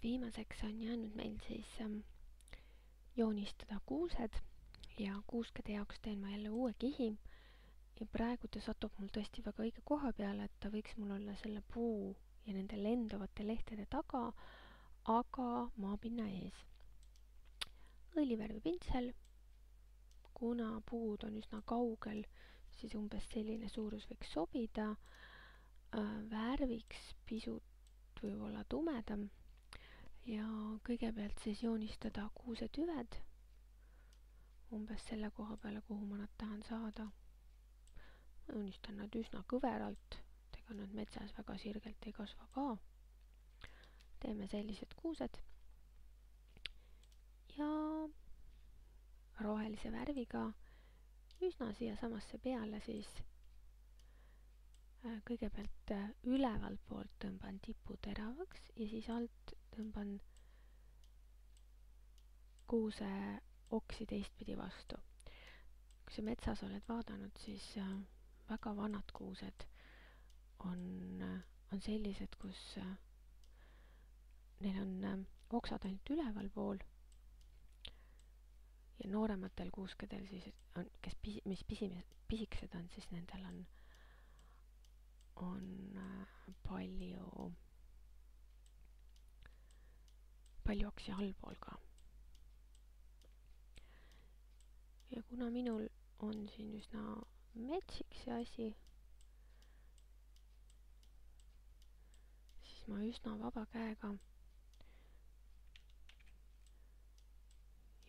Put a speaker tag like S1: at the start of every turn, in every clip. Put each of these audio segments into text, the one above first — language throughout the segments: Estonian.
S1: Viimaseks on jäänud meil siis joonistada kuused ja kuuskede jaoks teen ma jälle uue kihi ja praegu ta satub mul tõesti väga õige koha peale, et ta võiks mul olla selle puu ja nende lendavate lehtede taga, aga maapinna ees. Õlivärvipinsel, kuna puud on üsna kaugel, siis umbes selline suurus võiks sobida, värviks pisut võib-olla tumedam ja kõigepealt siis joonistada kuusetüved umbes selle koha peale, kuhu ma nad tahan saada. Ma joonistan nad üsna kõveralt, ega nad metsas väga sirgelt ei kasva ka. Teeme sellised kuused ja rohelise värviga üsna siia samasse peale siis kõigepealt ülevalt poolt tõmban tipu teravaks ja siis alt tõmban kuuse oksi teistpidi vastu. Kui sa metsas oled vaadanud, siis väga vanad kuused on sellised, kus neil on oksad ainult üleval pool ja noorematel kuuskedel siis on, mis pisikesed on, siis nendel on palju oksi allpool ka. Ja kuna minul on siin üsna metsik see asi, siis ma üsna vaba käega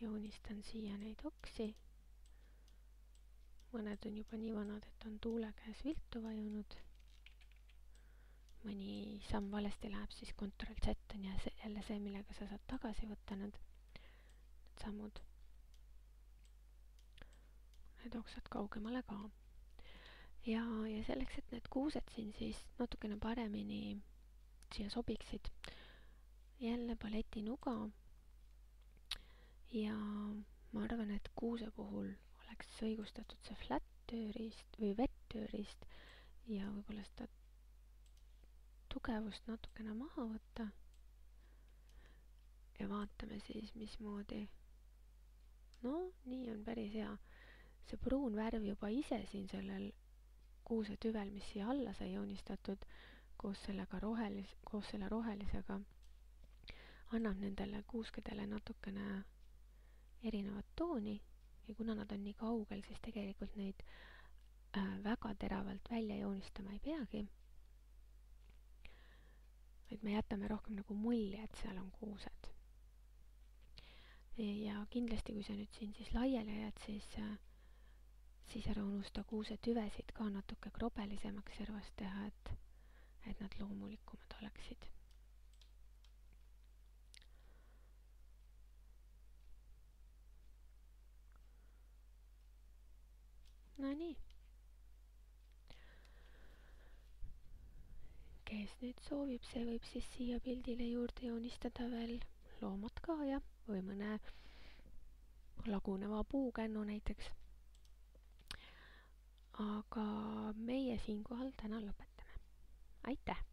S1: joonistan siia neid oksi. Mõned on juba nii vanad, et on tuule käes viltu vajunud. Mõni samm valesti läheb, siis Ctrl-Z on jälle see, millega sa saad tagasi võtta need sammud. Need oksad kaugemale ka. Ja selleks, et need kuused siin siis natukene paremini siia sobiksid, jälle paletinuga. Ja ma arvan, et kuuse puhul oleks õigustatud see flat tööriist või vetttööriist ja võib-olla seda tugevust natukene maha võtta ja vaatame siis, mismoodi. No, nii on päris hea. See pruun värv juba ise siin sellel kuuse tüvel, mis siia alla sai joonistatud, koos selle rohelisega, annab nendele kuuskedele natukene erinevat tooni ja kuna nad on nii kaugel, siis tegelikult neid väga teravalt välja joonistama ei peagi. Et me jätame rohkem nagu mulje, et seal on kuused. Ja kindlasti, kui sa nüüd siin siis laiali jääd, siis ära unusta kuuse tüvesid ka natuke krobelisemaks servast teha, et nad loomulikumad oleksid. No nii. Kes nüüd soovib, see võib siis siia pildile juurde joonistada veel loomad ka ja või mõne laguneva puukännu näiteks. Aga meie siinkohal täna lõpetame. Aitäh!